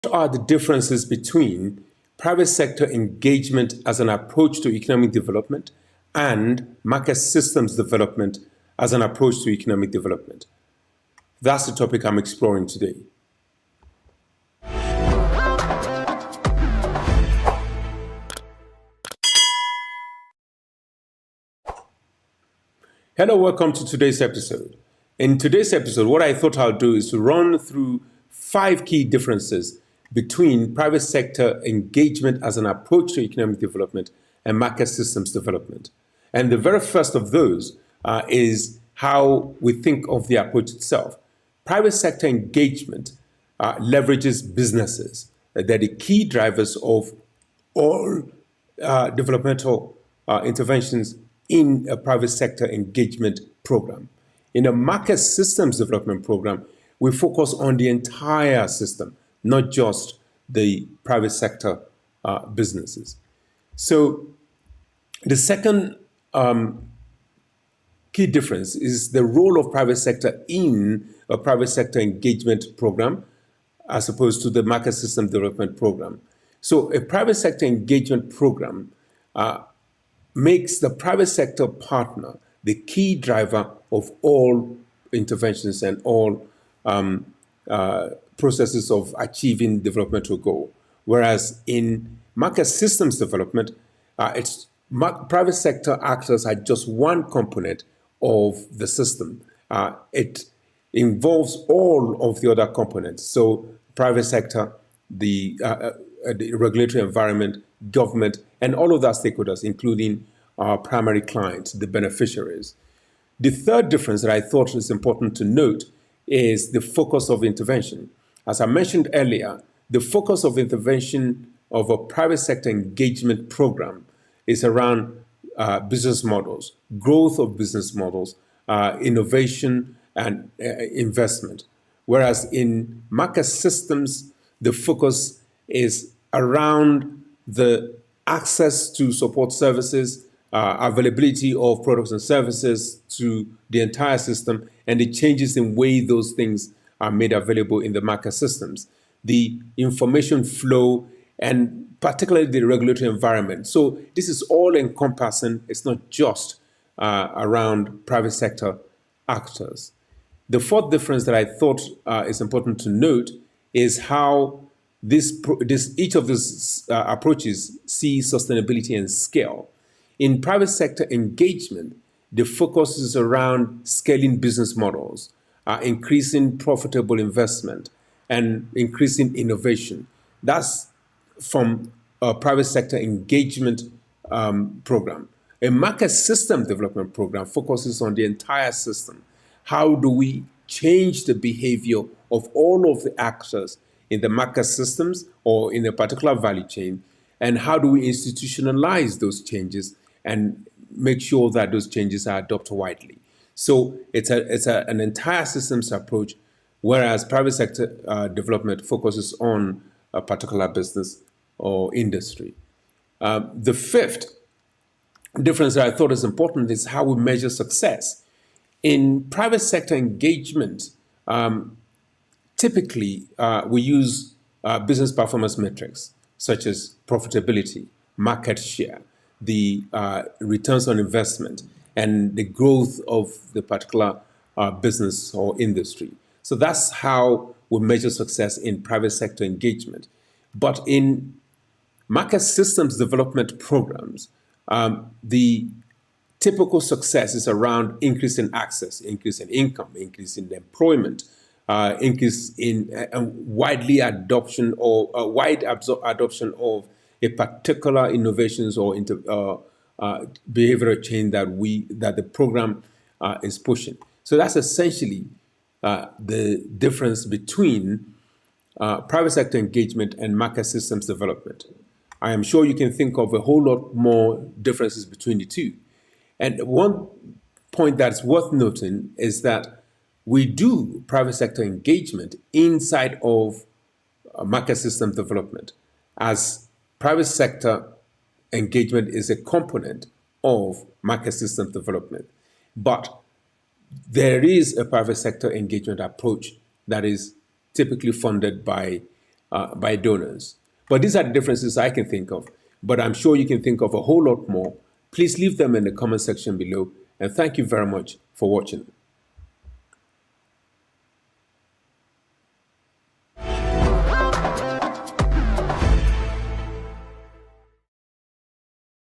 What are the differences between private sector engagement as an approach to economic development and market systems development as an approach to economic development? That's the topic I'm exploring today. Hello, welcome to today's episode. In today's episode, what I thought I'll do is to run through 5 key differences between private sector engagement as an approach to economic development and market systems development. And the very first of those is how we think of the approach itself. Private sector engagement leverages businesses. They're the key drivers of all developmental interventions in a private sector engagement program. In a market systems development program, we focus on the entire system, not just the private sector businesses. So the second key difference is the role of private sector in a private sector engagement program as opposed to the market system development program. So a private sector engagement program makes the private sector partner the key driver of all interventions and all processes of achieving developmental goal. Whereas in market systems development, private sector actors are just one component of the system. It involves all of the other components. So private sector, the regulatory environment, government, and all of our stakeholders, including our primary clients, the beneficiaries. The third difference that I thought was important to note is the focus of intervention. As I mentioned earlier, the focus of intervention of a private sector engagement program is around business models, growth of business models, innovation, and investment. Whereas in market systems, the focus is around the access to support services, availability of products and services to the entire system, and the changes in way those things are made available in the market systems, the information flow, and particularly the regulatory environment. So this is all encompassing. It's not just around private sector actors. The fourth difference that I thought is important to note is how each of these approaches sees sustainability and scale. In private sector engagement, the focus is around scaling business models, increasing profitable investment, and increasing innovation. That's from a private sector engagement program. A market system development program focuses on the entire system. How do we change the behavior of all of the actors in the market systems or in a particular value chain? And how do we institutionalize those changes and make sure that those changes are adopted widely? So it's an entire systems approach, whereas private sector development focuses on a particular business or industry. The fifth difference that I thought is important is how we measure success. In private sector engagement, typically we use business performance metrics such as profitability, market share, the returns on investment, and the growth of the particular business or industry. So that's how we measure success in private sector engagement. But in market systems development programs, the typical success is around increase in access, increase in income, increase in employment, increase in widely adoption or wide adoption of a particular innovations or behavioral change that the program is pushing. So that's essentially the difference between private sector engagement and market systems development. I am sure you can think of a whole lot more differences between the two. And one point that's worth noting is that we do private sector engagement inside of market system development, as private sector engagement is a component of market system development. But there is a private sector engagement approach that is typically funded by by donors. But these are the differences I can think of. But I'm sure you can think of a whole lot more. Please leave them in the comment section below. And thank you very much for watching.